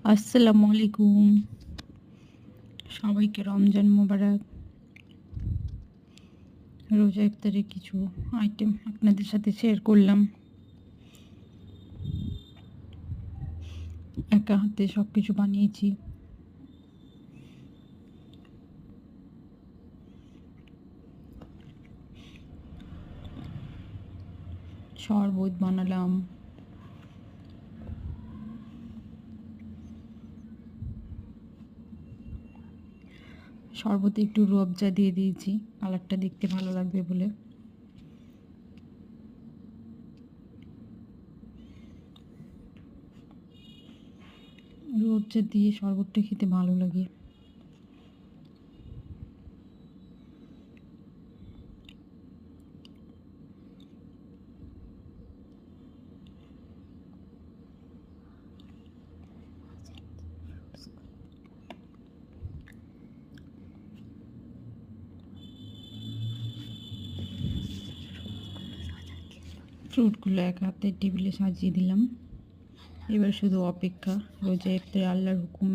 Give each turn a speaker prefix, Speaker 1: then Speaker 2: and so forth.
Speaker 1: আসসালামু আলাইকুম। সবাইকে রমজান মোবারক। রোজা ইফতারে কিছু আইটেম আপনাদের সাথে শেয়ার করলাম। একা হাতে সব কিছু বানিয়েছি। শরবত বানালাম। শরবতে একটু রূহআফজা দিয়ে দিয়েছি, কালারটা দেখতে ভালো লাগবে বলে। রূহআফজা দিয়ে শরবতটা খেতে ভালো লাগে। ফ্রুটগুলো এক হাতে টেবিলে সাজিয়ে দিলাম। এবার শুধু অপেক্ষা, রোজা ইফতারে আল্লাহর হুকুম